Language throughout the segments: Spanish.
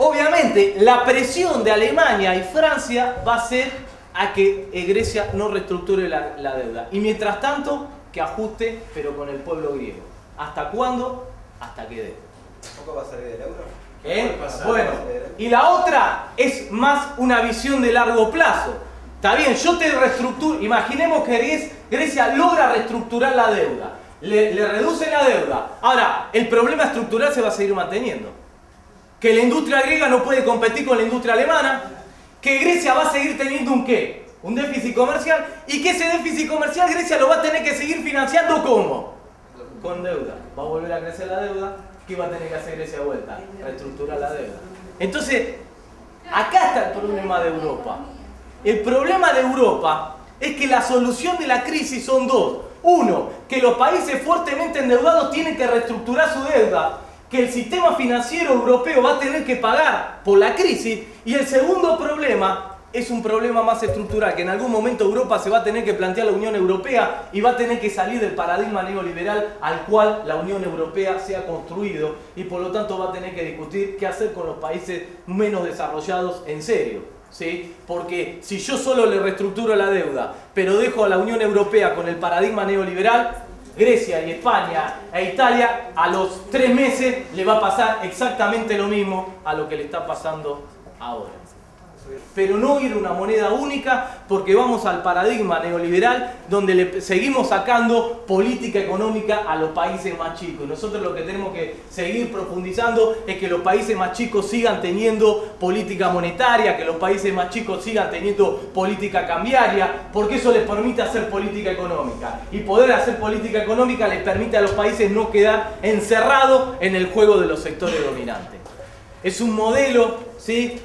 obviamente la presión de Alemania y Francia va a ser a que Grecia no reestructure la deuda. Y mientras tanto, que ajuste, pero con el pueblo griego. ¿Hasta cuándo? Hasta que dé. ¿Poco va a salir del euro? Bueno, y la otra es más una visión de largo plazo. Está bien, yo te reestructuro. Imaginemos que Grecia logra reestructurar la deuda. Le reduce la deuda. Ahora, el problema estructural se va a seguir manteniendo. Que la industria griega no puede competir con la industria alemana. Que Grecia va a seguir teniendo un ¿qué? Un déficit comercial. Y que ese déficit comercial Grecia lo va a tener que seguir financiando ¿cómo? Con deuda. Va a volver a crecer la deuda. ¿Qué va a tener que hacer Grecia de vuelta? Reestructurar la deuda. Entonces, acá está el problema de Europa. El problema de Europa es que la solución de la crisis son dos. Uno, que los países fuertemente endeudados tienen que reestructurar su deuda, que el sistema financiero europeo va a tener que pagar por la crisis. Y el segundo problema es un problema más estructural, que en algún momento Europa se va a tener que plantear la Unión Europea y va a tener que salir del paradigma neoliberal al cual la Unión Europea se ha construido, y por lo tanto va a tener que discutir qué hacer con los países menos desarrollados en serio, ¿sí? Porque si yo solo le reestructuro la deuda, pero dejo a la Unión Europea con el paradigma neoliberal, Grecia y España e Italia a los 3 meses le va a pasar exactamente lo mismo a lo que le está pasando ahora. Pero no ir a una moneda única, porque vamos al paradigma neoliberal donde le seguimos sacando política económica a los países más chicos. Y nosotros lo que tenemos que seguir profundizando es que los países más chicos sigan teniendo política monetaria, que los países más chicos sigan teniendo política cambiaria, porque eso les permite hacer política económica. Y poder hacer política económica les permite a los países no quedar encerrados en el juego de los sectores dominantes. Es un modelo, ¿sí?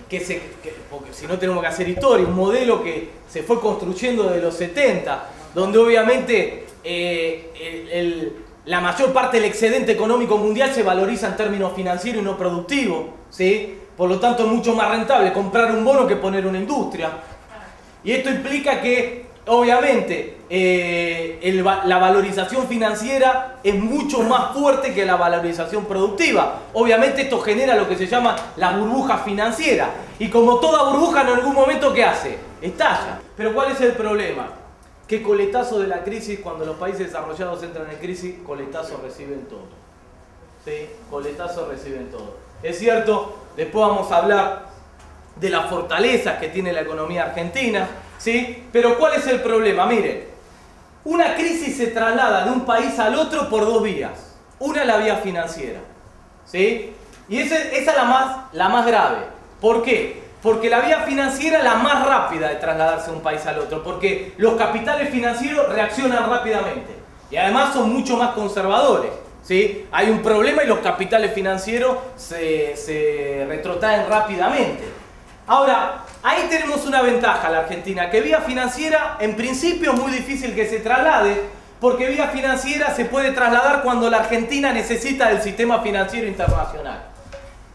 Porque si no tenemos que hacer historia, un modelo que se fue construyendo desde los 70, donde obviamente la mayor parte del excedente económico mundial se valoriza en términos financieros y no productivos, ¿sí? Por lo tanto es mucho más rentable comprar un bono que poner una industria. Y esto implica que obviamente la valorización financiera es mucho más fuerte que la valorización productiva. Obviamente esto genera lo que se llama la burbuja financiera. Y como toda burbuja en algún momento ¿qué hace? Estalla. Pero ¿cuál es el problema? Que coletazo de la crisis, cuando los países desarrollados entran en crisis, coletazo reciben todo. ¿Sí? Coletazo reciben todo. Es cierto, después vamos a hablar de las fortalezas que tiene la economía argentina, ¿sí? Pero ¿cuál es el problema? Miren, una crisis se traslada de un país al otro por 2 vías. Una es la vía financiera, ¿sí? Y esa es la más grave. ¿Por qué? Porque la vía financiera es la más rápida de trasladarse de un país al otro, porque los capitales financieros reaccionan rápidamente y además son mucho más conservadores, ¿sí? Hay un problema y los capitales financieros se retrotraen rápidamente. Ahora, ahí tenemos una ventaja la Argentina, que vía financiera en principio es muy difícil que se traslade, porque vía financiera se puede trasladar cuando la Argentina necesita del sistema financiero internacional.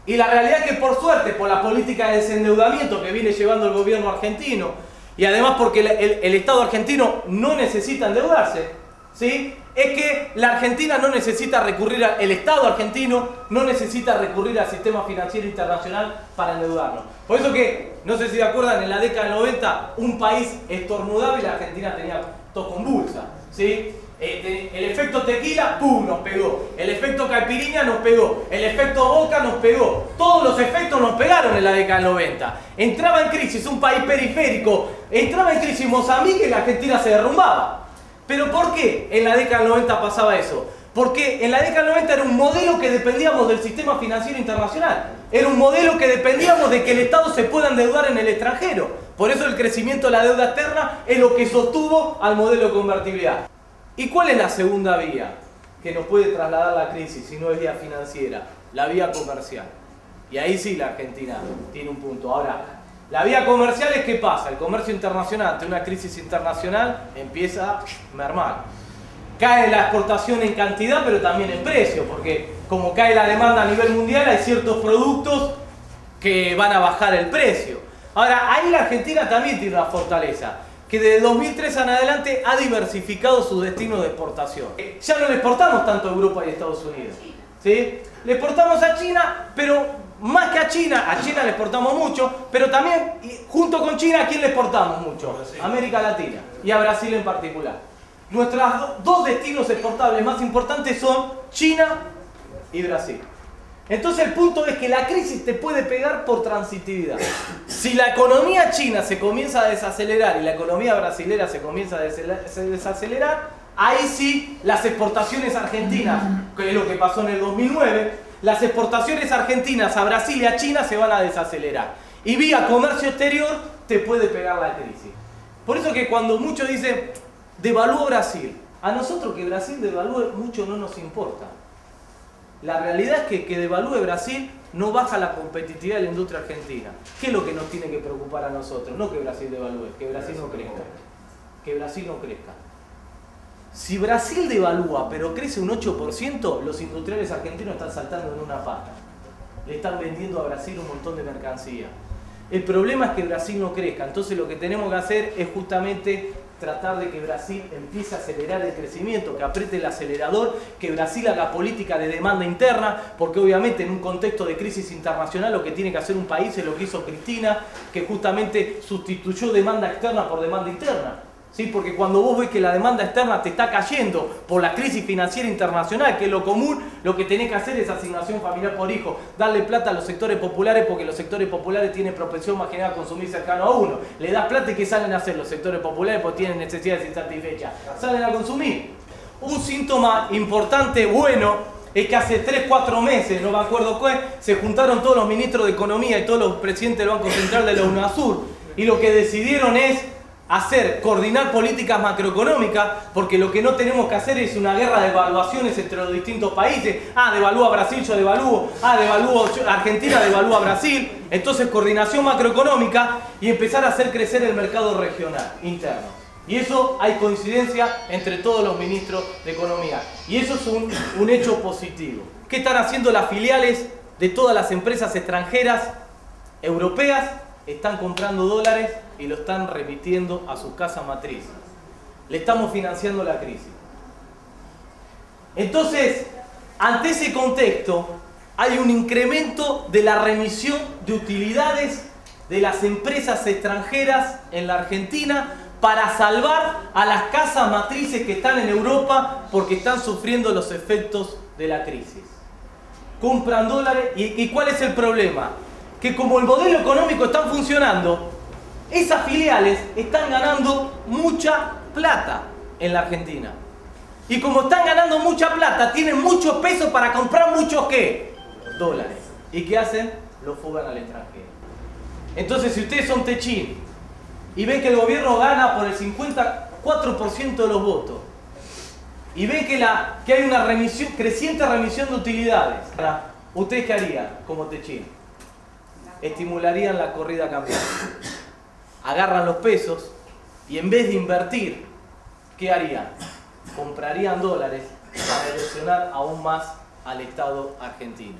Y la realidad es que por suerte, por la política de desendeudamiento que viene llevando el gobierno argentino, y además porque el Estado argentino no necesita endeudarse, ¿sí? Es que la Argentina no necesita recurrir el Estado argentino no necesita recurrir al sistema financiero internacional para endeudarnos. Por eso que, no sé si se acuerdan, en la década del 90 un país estornudaba y la Argentina tenía tos convulsa, ¿sí? El efecto tequila, ¡pum!, nos pegó. El efecto caipirinha nos pegó. El efecto Boca nos pegó. Todos los efectos nos pegaron en la década del 90. Entraba en crisis un país periférico, entraba en crisis Mozambique y la Argentina se derrumbaba. ¿Pero por qué en la década del 90 pasaba eso? Porque en la década del 90 era un modelo que dependíamos del sistema financiero internacional. Era un modelo que dependíamos de que el Estado se pueda endeudar en el extranjero. Por eso el crecimiento de la deuda externa es lo que sostuvo al modelo de convertibilidad. ¿Y cuál es la segunda vía que nos puede trasladar la crisis si no es vía financiera? La vía comercial. Y ahí sí la Argentina tiene un punto. Ahora, la vía comercial es ¿qué pasa? El comercio internacional ante una crisis internacional empieza a mermar. Cae la exportación en cantidad, pero también en precio, porque como cae la demanda a nivel mundial, hay ciertos productos que van a bajar el precio. Ahora, ahí la Argentina también tiene una fortaleza, que desde 2003 en adelante ha diversificado su destino de exportación. Ya no le exportamos tanto a Europa y a Estados Unidos, ¿sí? Le exportamos a China, pero más que a China le exportamos mucho, pero también, junto con China, ¿a quién le exportamos mucho? A América Latina y a Brasil en particular. Nuestros dos destinos exportables más importantes son China y Brasil. Entonces el punto es que la crisis te puede pegar por transitividad. Si la economía china se comienza a desacelerar y la economía brasilera se comienza a desacelerar, ahí sí las exportaciones argentinas, que es lo que pasó en el 2009, las exportaciones argentinas a Brasil y a China se van a desacelerar. Y vía comercio exterior te puede pegar la crisis. Por eso que cuando muchos dicen, devaluó Brasil, a nosotros que Brasil devalúe mucho no nos importa. La realidad es que devalúe Brasil no baja la competitividad de la industria argentina. ¿Qué es lo que nos tiene que preocupar a nosotros? No que Brasil devalúe, que Brasil no crezca. Que Brasil no crezca. Si Brasil devalúa pero crece un 8%, los industriales argentinos están saltando en una pata. Le están vendiendo a Brasil un montón de mercancía. El problema es que Brasil no crezca. Entonces lo que tenemos que hacer es justamente tratar de que Brasil empiece a acelerar el crecimiento, que apriete el acelerador, que Brasil haga política de demanda interna, porque obviamente en un contexto de crisis internacional lo que tiene que hacer un país es lo que hizo Cristina, que justamente sustituyó demanda externa por demanda interna. ¿Sí? Porque cuando vos ves que la demanda externa te está cayendo por la crisis financiera internacional, que es lo común, lo que tenés que hacer es asignación familiar por hijo, darle plata a los sectores populares, porque los sectores populares tienen propensión más general a consumir cercano a uno. Le das plata y ¿qué salen a hacer los sectores populares? Porque tienen necesidades insatisfechas. Salen a consumir. Un síntoma importante, bueno, es que hace 3-4 meses, no me acuerdo cuál, se juntaron todos los ministros de Economía y todos los presidentes del Banco Central de la UNASUR, y lo que decidieron es coordinar políticas macroeconómicas, porque lo que no tenemos que hacer es una guerra de evaluaciones entre los distintos países. Devalúa Brasil, yo devalúo. Devalúo Argentina, devalúa Brasil. Entonces coordinación macroeconómica y empezar a hacer crecer el mercado regional, interno. Y eso hay coincidencia entre todos los ministros de Economía. Y eso es un hecho positivo. ¿Qué están haciendo las filiales de todas las empresas extranjeras europeas? Están comprando dólares y lo están remitiendo a sus casas matriz. Le estamos financiando la crisis. Entonces, ante ese contexto, hay un incremento de la remisión de utilidades de las empresas extranjeras en la Argentina para salvar a las casas matrices que están en Europa porque están sufriendo los efectos de la crisis. Compran dólares y ¿cuál es el problema? Que como el modelo económico está funcionando, esas filiales están ganando mucha plata en la Argentina. Y como están ganando mucha plata, tienen mucho peso para comprar muchos ¿qué? Dólares. ¿Y qué hacen? Los fugan al extranjero. Entonces, si ustedes son Techín y ven que el gobierno gana por el 54% de los votos, y ven que hay una creciente remisión de utilidades, ¿ustedes qué harían como Techín? Estimularían la corrida cambiaria. Agarran los pesos y en vez de invertir, ¿qué harían? Comprarían dólares para erosionar aún más al Estado argentino.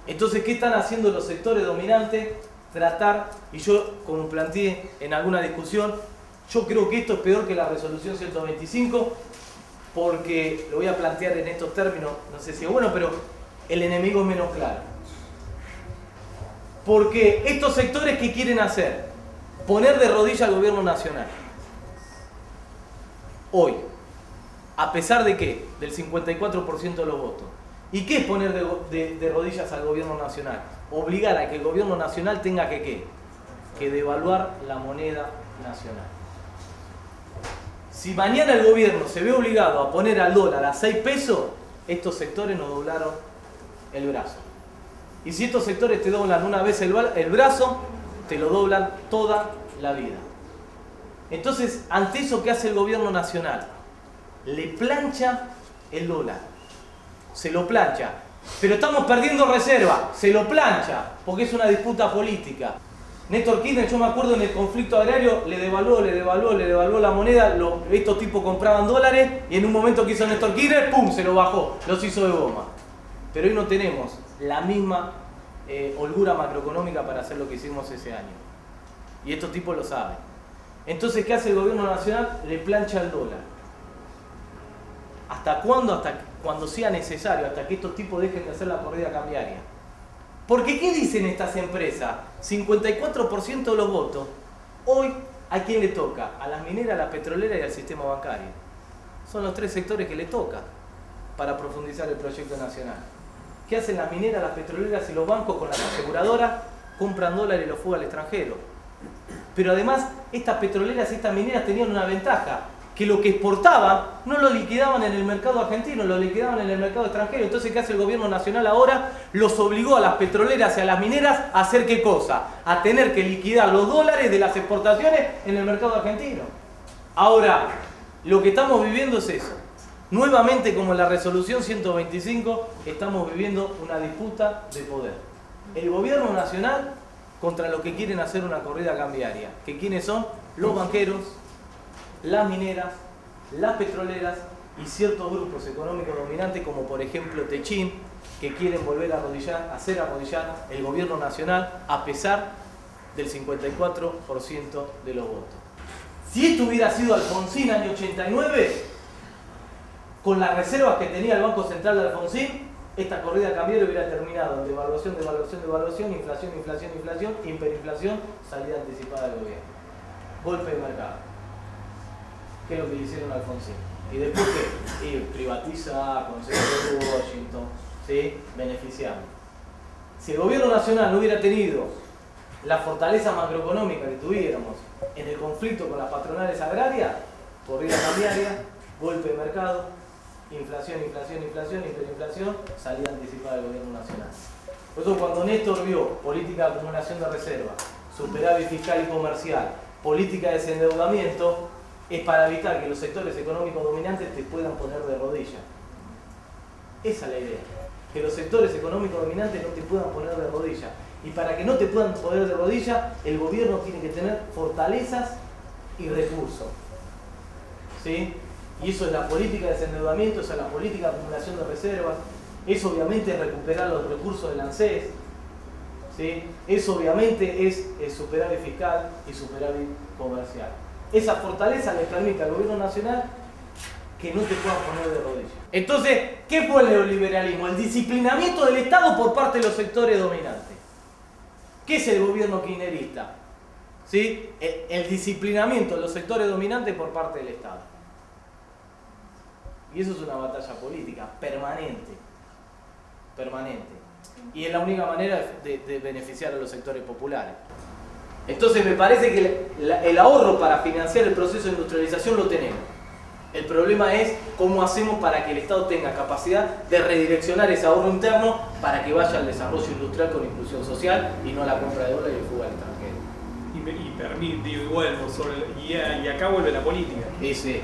Entonces, ¿qué están haciendo los sectores dominantes? Tratar, y yo como planteé en alguna discusión, yo creo que esto es peor que la resolución 125, porque lo voy a plantear en estos términos, no sé si es bueno, pero el enemigo es menos claro. Porque estos sectores, ¿qué quieren hacer? Poner de rodillas al gobierno nacional. Hoy, a pesar de ¿qué? Del 54% de los votos. ¿Y qué es poner de rodillas al gobierno nacional? Obligar a que el gobierno nacional tenga que ¿qué? Que devaluar la moneda nacional. Si mañana el gobierno se ve obligado a poner al dólar a 6 pesos, estos sectores nos doblaron el brazo. Y si estos sectores te doblan una vez el brazo, te lo doblan toda la vida. Entonces, ante eso, ¿qué hace el gobierno nacional? Le plancha el dólar. Se lo plancha. Pero estamos perdiendo reserva. Se lo plancha, porque es una disputa política. Néstor Kirchner, yo me acuerdo en el conflicto agrario, le devaluó la moneda. Estos tipos compraban dólares y en un momento que hizo Néstor Kirchner, ¡pum!, se lo bajó. Los hizo de goma. Pero hoy no tenemos la misma holgura macroeconómica para hacer lo que hicimos ese año. Y estos tipos lo saben. Entonces, ¿qué hace el gobierno nacional? Le plancha el dólar. ¿Hasta cuándo? Hasta cuando sea necesario, hasta que estos tipos dejen de hacer la corrida cambiaria. Porque ¿qué dicen estas empresas? 54% de los votos. Hoy, ¿a quién le toca? A las mineras, a las petroleras y al sistema bancario. Son los tres sectores que le toca para profundizar el proyecto nacional. ¿Qué hacen las mineras, las petroleras y los bancos con las aseguradoras? Compran dólares y los fugan al extranjero. Pero además, estas petroleras y estas mineras tenían una ventaja, que lo que exportaban no lo liquidaban en el mercado argentino, lo liquidaban en el mercado extranjero. Entonces, ¿qué hace el gobierno nacional ahora? Los obligó a las petroleras y a las mineras a hacer ¿qué cosa? A tener que liquidar los dólares de las exportaciones en el mercado argentino. Ahora, lo que estamos viviendo es eso. Nuevamente, como en la resolución 125, estamos viviendo una disputa de poder. El gobierno nacional contra los que quieren hacer una corrida cambiaria. ¿Que quiénes son? Los banqueros, las mineras, las petroleras y ciertos grupos económicos dominantes como por ejemplo Techín, que quieren volver a hacer arrodillar el gobierno nacional a pesar del 54% de los votos. Si esto hubiera sido Alfonsín año 89, con las reservas que tenía el Banco Central de Alfonsín, esta corrida cambiaria hubiera terminado en devaluación, devaluación, devaluación, inflación, inflación, inflación, hiperinflación, salida anticipada del gobierno. Golpe de mercado. ¿Qué es lo que le hicieron a Alfonsín? Y después que privatiza, Consejo de Washington, ¿sí? Beneficiando. Si el gobierno nacional no hubiera tenido la fortaleza macroeconómica que tuviéramos en el conflicto con las patronales agrarias, corrida cambiaria, golpe de mercado, inflación, inflación, inflación, hiperinflación, salida anticipada del gobierno nacional. Por eso cuando Néstor vio política de acumulación de reserva, superávit fiscal y comercial, política de desendeudamiento, es para evitar que los sectores económicos dominantes te puedan poner de rodillas. Esa es la idea. Que los sectores económicos dominantes no te puedan poner de rodillas. Y para que no te puedan poner de rodillas, el gobierno tiene que tener fortalezas y recursos. ¿Sí? Y eso es la política de desendeudamiento, eso es la política de acumulación de reservas. Eso obviamente es recuperar los recursos del ANSES. ¿Sí? Eso obviamente es superávit fiscal y superávit comercial. Esa fortaleza le permite al gobierno nacional que no te puedan poner de rodillas. Entonces, ¿qué fue el neoliberalismo? El disciplinamiento del Estado por parte de los sectores dominantes. ¿Qué es el gobierno kirchnerista? ¿Sí? El disciplinamiento de los sectores dominantes por parte del Estado. Y eso es una batalla política permanente. Permanente. Y es la única manera de beneficiar a los sectores populares. Entonces me parece que el ahorro para financiar el proceso de industrialización lo tenemos. El problema es cómo hacemos para que el Estado tenga capacidad de redireccionar ese ahorro interno para que vaya al desarrollo industrial con inclusión social y no a la compra de dólares y fuga al extranjero. Y permite, y vuelvo, y acá vuelve la política. Ese.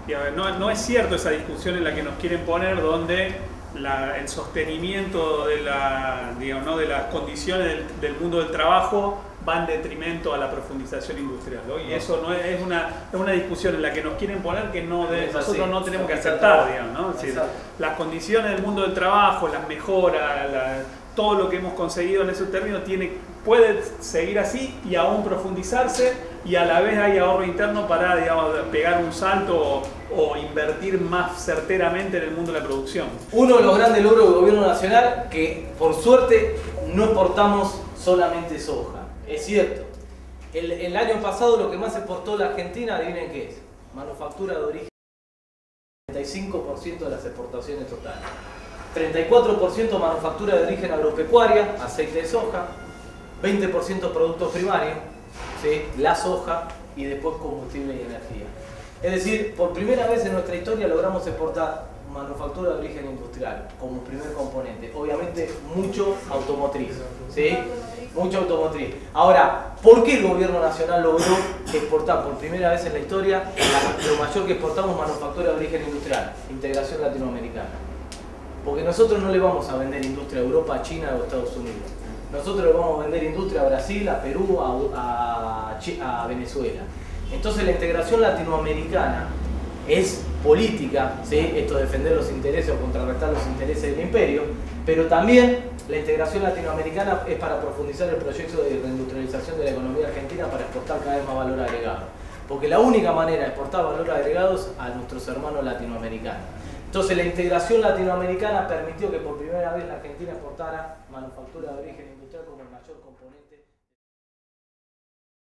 Y a ver, no es cierto esa discusión en la que nos quieren poner donde el sostenimiento de, digamos, ¿no? de las condiciones del mundo del trabajo va en detrimento a la profundización industrial, ¿no? Y eso no es una discusión en la que nos quieren poner que nosotros no tenemos que aceptar, digamos, ¿no? Es decir, las condiciones del mundo del trabajo, las mejoras, todo lo que hemos conseguido en esos términos puede seguir así y aún profundizarse, y a la vez hay ahorro interno para, digamos, pegar un salto o invertir más certeramente en el mundo de la producción. Uno de los grandes logros del gobierno nacional, que por suerte no exportamos solamente soja. Es cierto, el año pasado lo que más exportó la Argentina, adivinen qué es, manufactura de origen, 35% de las exportaciones totales. 34% manufactura de origen agropecuaria, aceite de soja, 20% productos primarios, ¿sí? La soja y después combustible y energía. Es decir, por primera vez en nuestra historia logramos exportar manufactura de origen industrial como primer componente. Obviamente mucho automotriz, ¿sí? Mucho automotriz. Ahora, ¿por qué el gobierno nacional logró exportar por primera vez en la historia lo mayor que exportamos manufactura de origen industrial? Integración latinoamericana. Porque nosotros no le vamos a vender industria a Europa, a China o a Estados Unidos. Nosotros le vamos a vender industria a Brasil, a Perú, a Venezuela. Entonces la integración latinoamericana es política, ¿sí? Esto de defender los intereses o contrarrestar los intereses del imperio, pero también la integración latinoamericana es para profundizar el proyecto de reindustrialización de la economía argentina para exportar cada vez más valor agregado. Porque la única manera de exportar valor agregado es a nuestros hermanos latinoamericanos. Entonces la integración latinoamericana permitió que por primera vez la Argentina exportara manufactura de origen industrial como el mayor componente.